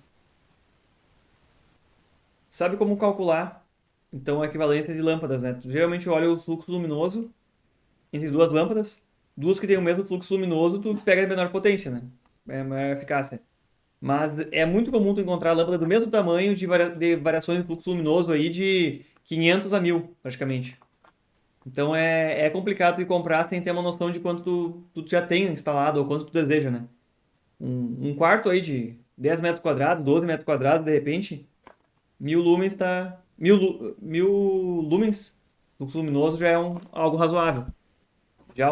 Sabe como calcular, então, a equivalência de lâmpadas, né? Tu geralmente olha o fluxo luminoso entre duas lâmpadas. Duas que têm o mesmo fluxo luminoso, tu pega a menor potência, né? É a maior eficácia. Mas é muito comum tu encontrar lâmpada do mesmo tamanho de variações de fluxo luminoso aí de 500 a 1000, praticamente. Então é complicado tu ir comprar sem ter uma noção de quanto tu já tem instalado ou quanto tu deseja, né? Um quarto aí de 10 metros quadrados, 12 metros quadrados, de repente, 1000 lumens tá. 1000 lumens, fluxo luminoso já é algo razoável. Já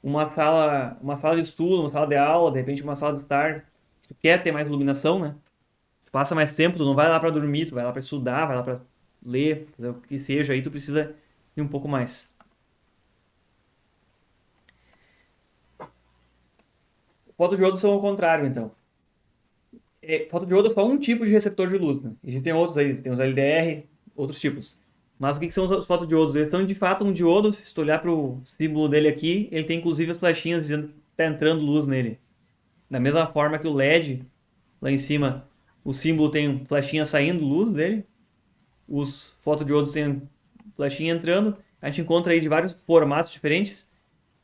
uma sala de estudo, uma sala de aula, de repente uma sala de estar, tu quer ter mais iluminação, né? Tu passa mais tempo, tu não vai lá para dormir, tu vai lá para estudar, vai lá para ler, fazer o que seja, aí tu precisa de um pouco mais. Fotodiodos são ao contrário, então. Fotodiodo é só um tipo de receptor de luz, né? Existem outros aí, tem os LDR, outros tipos. Mas o que são os fotodiodos? Eles são de fato um diodo, se tu olhar para o símbolo dele aqui, ele tem inclusive as flechinhas dizendo que está entrando luz nele. Da mesma forma que o LED, lá em cima, o símbolo tem flechinha saindo luz dele, os fotodiodos têm flechinha entrando. A gente encontra aí de vários formatos diferentes.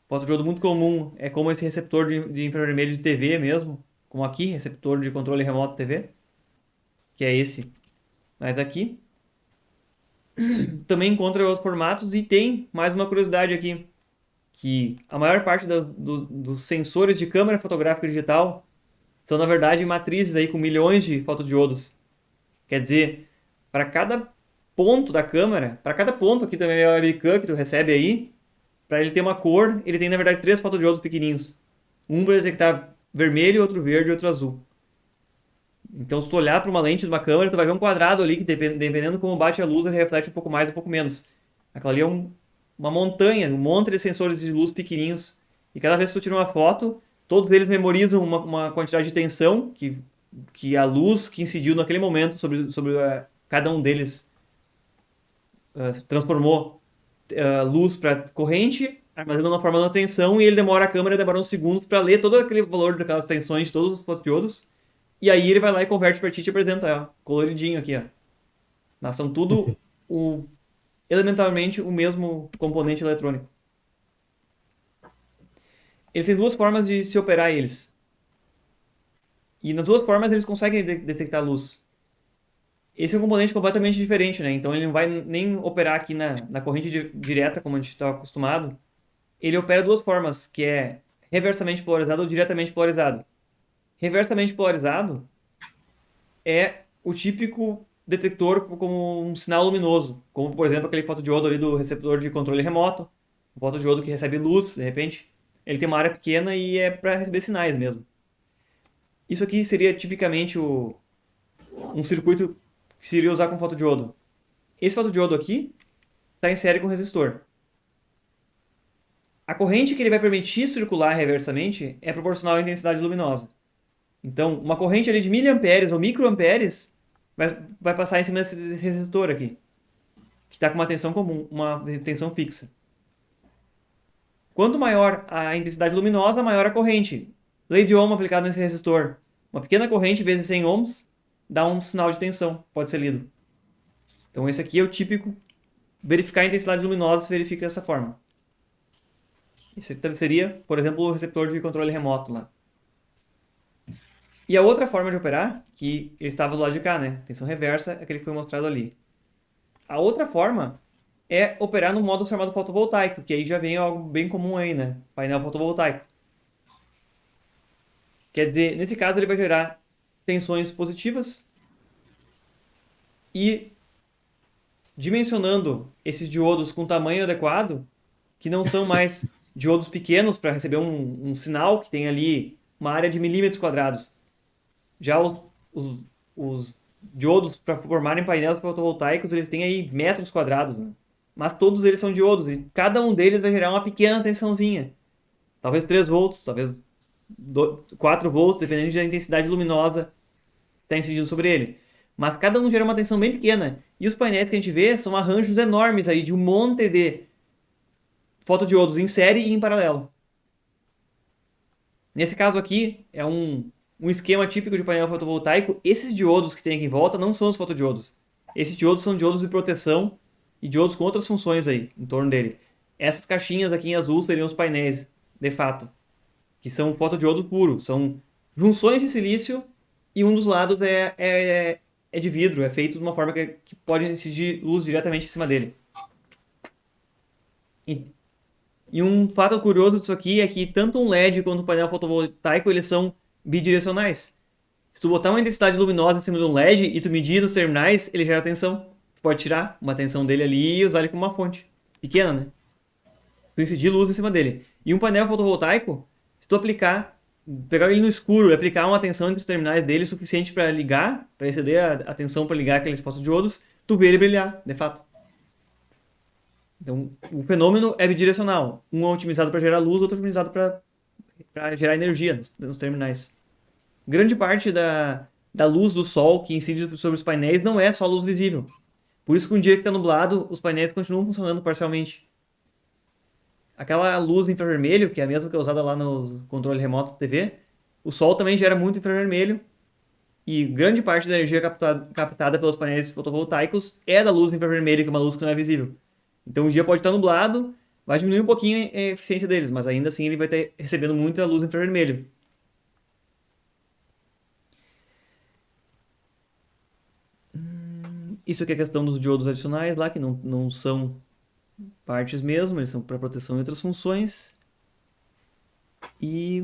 Fotodiodo muito comum é como esse receptor de infravermelho de TV mesmo, como aqui, receptor de controle remoto de TV, que é esse mais aqui. Também encontra outros formatos e tem mais uma curiosidade aqui, que a maior parte dos sensores de câmera fotográfica digital são, na verdade, matrizes aí com milhões de fotodiodos. Quer dizer, para cada ponto da câmera, para cada ponto aqui também é a webcam que tu recebe aí, para ele ter uma cor, ele tem, na verdade, três fotodiodos pequenininhos. Um para detectar vermelho, outro verde e outro azul. Então, se tu olhar para uma lente de uma câmera, tu vai ver um quadrado ali que, dependendo como bate a luz, ele reflete um pouco mais, um pouco menos. Aquela ali é uma montanha, um monte de sensores de luz pequenininhos. E cada vez que tu tira uma foto, todos eles memorizam uma quantidade de tensão que a luz que incidiu naquele momento sobre cada um deles transformou luz para corrente, armazenando na forma da tensão, e a câmera demora uns segundos para ler todo aquele valor daquelas tensões de todos os fotodiodos. E aí ele vai lá e converte para ti e te apresenta, ó, coloridinho aqui, ó. Mas são tudo elementarmente o mesmo componente eletrônico. Eles têm duas formas de se operar eles. E nas duas formas eles conseguem detectar luz. Esse é um componente completamente diferente, né? Então ele não vai nem operar aqui na corrente direta, como a gente está acostumado. Ele opera de duas formas, que é reversamente polarizado ou diretamente polarizado. Reversamente polarizado é o típico detector como um sinal luminoso, como por exemplo aquele fotodiodo ali do receptor de controle remoto, um fotodiodo que recebe luz, de repente. Ele tem uma área pequena e é para receber sinais mesmo. Isso aqui seria tipicamente um circuito que se iria usar com fotodiodo. Esse fotodiodo aqui está em série com resistor. A corrente que ele vai permitir circular reversamente é proporcional à intensidade luminosa. Então, uma corrente ali de miliamperes ou microamperes vai passar em cima desse resistor aqui, que está com uma tensão comum, uma tensão fixa. Quanto maior a intensidade luminosa, maior a corrente. Lei de Ohm aplicada nesse resistor. Uma pequena corrente vezes 100 ohms dá um sinal de tensão, pode ser lido. Então esse aqui é o típico. Verificar a intensidade luminosa se verifica dessa forma. Esse seria, por exemplo, o receptor de controle remoto lá. E a outra forma de operar, que ele estava do lado de cá, né? Tensão reversa, é aquele que foi mostrado ali. A outra forma é operar no modo chamado fotovoltaico, que aí já vem algo bem comum aí, né? Painel fotovoltaico. Quer dizer, nesse caso ele vai gerar tensões positivas e dimensionando esses diodos com tamanho adequado, que não são mais diodos pequenos para receber um sinal que tem ali uma área de milímetros quadrados. Já os, os diodos para formarem painéis fotovoltaicos, eles têm aí metros quadrados, né? Mas todos eles são diodos e cada um deles vai gerar uma pequena tensãozinha. Talvez 3 volts, talvez 4 volts, dependendo da intensidade luminosa que está incidindo sobre ele. Mas cada um gera uma tensão bem pequena. E os painéis que a gente vê são arranjos enormes aí de um monte de fotodiodos em série e em paralelo. Nesse caso aqui, é um esquema típico de painel fotovoltaico. Esses diodos que tem aqui em volta não são os fotodiodos. Esses diodos são diodos de proteção e diodos com outras funções aí em torno dele. Essas caixinhas aqui em azul seriam os painéis, de fato, que são fotodiodo puro. São junções de silício e um dos lados é de vidro, é feito de uma forma que pode incidir luz diretamente em cima dele. E um fato curioso disso aqui é que tanto um LED quanto um painel fotovoltaico eles são bidirecionais. Se tu botar uma intensidade luminosa em cima de um LED e tu medir nos terminais, ele gera tensão. Tu pode tirar uma tensão dele ali e usar ele como uma fonte. Pequena, né? Tu incidir luz em cima dele. E um painel fotovoltaico, se tu pegar ele no escuro e aplicar uma tensão entre os terminais dele suficiente para ligar, para exceder a tensão para ligar aqueles fotodiodos, tu vê ele brilhar, de fato. Então, o fenômeno é bidirecional. Um é otimizado para gerar luz, outro é otimizado para gerar energia nos terminais. Grande parte da luz do sol que incide sobre os painéis não é só luz visível. Por isso que um dia que está nublado, os painéis continuam funcionando parcialmente. Aquela luz infravermelho, que é a mesma que é usada lá no controle remoto da TV, o sol também gera muito infravermelho e grande parte da energia captada pelos painéis fotovoltaicos é da luz infravermelho, que é uma luz que não é visível. Então o dia pode estar nublado, vai diminuir um pouquinho a eficiência deles, mas ainda assim ele vai estar recebendo muita luz infravermelho. Isso aqui é a questão dos diodos adicionais lá, que não são partes mesmo, eles são para proteção e outras funções. E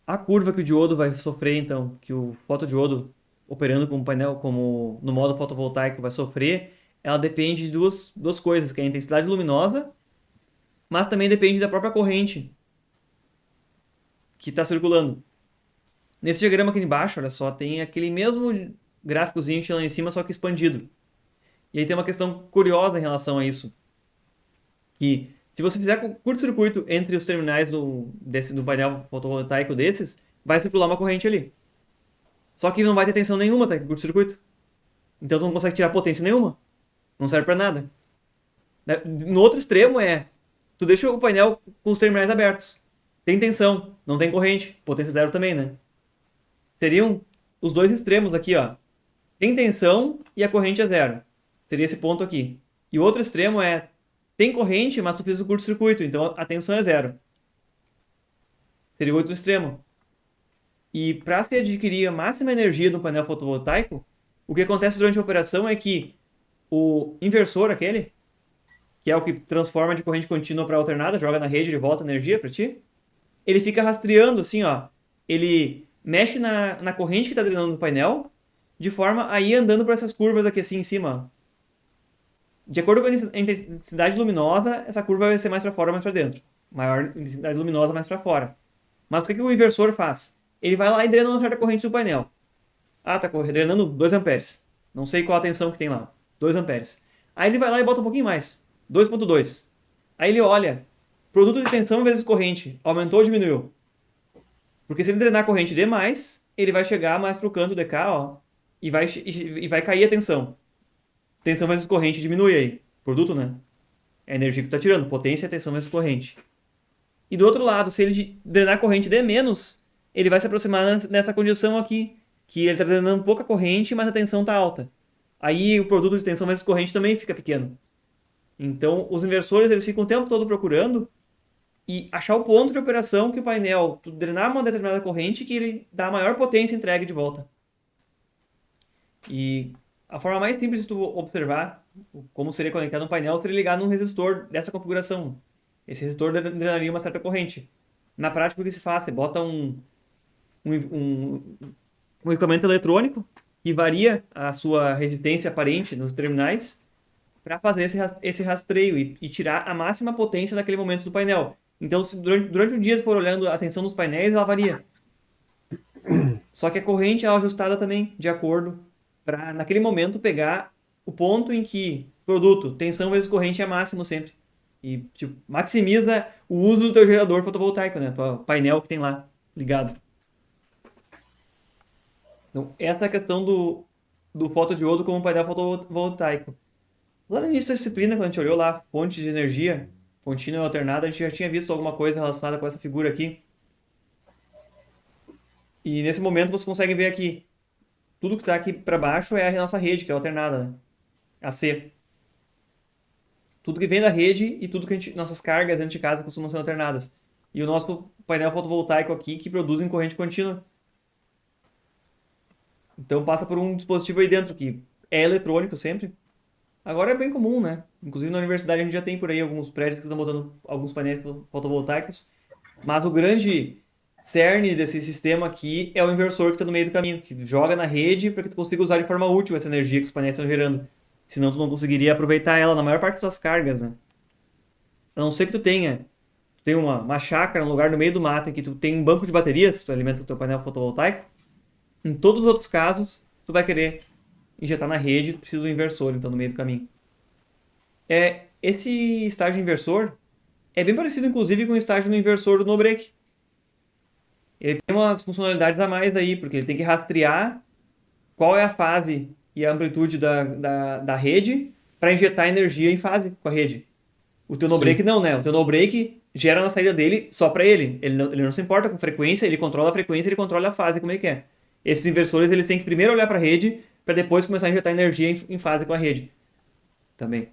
a curva que o diodo vai sofrer, então, que o fotodiodo operando como painel, como no modo fotovoltaico vai sofrer, ela depende de duas coisas, que é a intensidade luminosa, mas também depende da própria corrente que está circulando. Nesse diagrama aqui embaixo, olha só, tem aquele mesmo gráficozinho que tinha lá em cima, só que expandido. E aí tem uma questão curiosa em relação a isso. Que se você fizer curto-circuito entre os terminais do painel fotovoltaico desses, vai circular uma corrente ali. Só que não vai ter tensão nenhuma, tá? Curto-circuito. Então tu não consegue tirar potência nenhuma. Não serve pra nada. No outro extremo tu deixa o painel com os terminais abertos. Tem tensão, não tem corrente. Potência zero também, né? Seriam os dois extremos aqui, ó. Tem tensão e a corrente é zero. Seria esse ponto aqui. E o outro extremo tem corrente, mas tu fez o curto-circuito, então a tensão é zero. Seria o outro extremo. E para se adquirir a máxima energia do painel fotovoltaico, o que acontece durante a operação é que o inversor, aquele, que é o que transforma de corrente contínua para alternada, joga na rede de volta energia para ti, ele fica rastreando assim, ó. Ele mexe na corrente que está drenando do painel, de forma a ir andando por essas curvas aqui assim em cima. De acordo com a intensidade luminosa, essa curva vai ser mais para fora ou mais para dentro. Maior intensidade luminosa, mais para fora. Mas o que o inversor faz? Ele vai lá e drena uma certa corrente do painel. Ah, tá drenando 2 amperes. Não sei qual a tensão que tem lá. 2 amperes. Aí ele vai lá e bota um pouquinho mais. 2,2. Aí ele olha. Produto de tensão vezes corrente. Aumentou ou diminuiu? Porque se ele drenar a corrente demais, ele vai chegar mais pro canto de cá, ó. E vai cair a tensão. Tensão vezes corrente diminui aí. Produto, né? É a energia que tu tá tirando. Potência é tensão vezes corrente. E do outro lado, se ele drenar a corrente de menos, ele vai se aproximar nessa condição aqui. Que ele está drenando pouca corrente, mas a tensão está alta. Aí o produto de tensão vezes corrente também fica pequeno. Então, os inversores eles ficam o tempo todo procurando e achar o ponto de operação que o painel, tu drenar uma determinada corrente, que ele dá a maior potência entregue de volta. E a forma mais simples de tu observar como seria conectado um painel seria ligar num resistor dessa configuração. Esse resistor drenaria uma certa corrente. Na prática, o que se faz? Você bota um, um, um equipamento eletrônico que varia a sua resistência aparente nos terminais para fazer esse rastreio e tirar a máxima potência naquele momento do painel. Então, se durante um dia você for olhando a tensão dos painéis, ela varia. Só que a corrente é ajustada também, de acordo, para naquele momento pegar o ponto em que produto, tensão vezes corrente é máximo sempre. E tipo, maximiza o uso do teu gerador fotovoltaico, né? Teu painel que tem lá ligado. Então, essa é a questão do fotodiodo como painel fotovoltaico. Lá no início da disciplina, quando a gente olhou lá fontes de energia, contínua e alternada, a gente já tinha visto alguma coisa relacionada com essa figura aqui. E nesse momento você consegue ver aqui, tudo que está aqui para baixo é a nossa rede, que é alternada, né? AC. Tudo que vem da rede e tudo que nossas cargas dentro de casa costumam ser alternadas. E o nosso painel fotovoltaico aqui que produz em corrente contínua. Então passa por um dispositivo aí dentro que é eletrônico sempre. Agora é bem comum, né? Inclusive na universidade a gente já tem por aí alguns prédios que estão botando alguns painéis fotovoltaicos. Mas o grande cerne desse sistema aqui é o inversor que está no meio do caminho, que joga na rede para que tu consiga usar de forma útil essa energia que os painéis estão gerando. Senão tu não conseguiria aproveitar ela na maior parte das suas cargas, né? A não ser que tu tenha uma chácara, um lugar no meio do mato em que tu tem um banco de baterias, tu alimenta o teu painel fotovoltaico. Em todos os outros casos, tu vai querer injetar na rede, tu precisa do inversor, então, no meio do caminho. Esse estágio inversor é bem parecido, inclusive, com o estágio no inversor do no-break. Ele tem umas funcionalidades a mais aí, porque ele tem que rastrear qual é a fase e a amplitude da rede para injetar energia em fase com a rede. O teu no-break
Sim.
não, né? O teu no-break gera na saída dele só para ele. Ele não se importa com frequência, ele controla a frequência, ele controla a fase, como é que é. Esses inversores, eles têm que primeiro olhar para a rede para depois começar a injetar energia em fase com a rede. Também.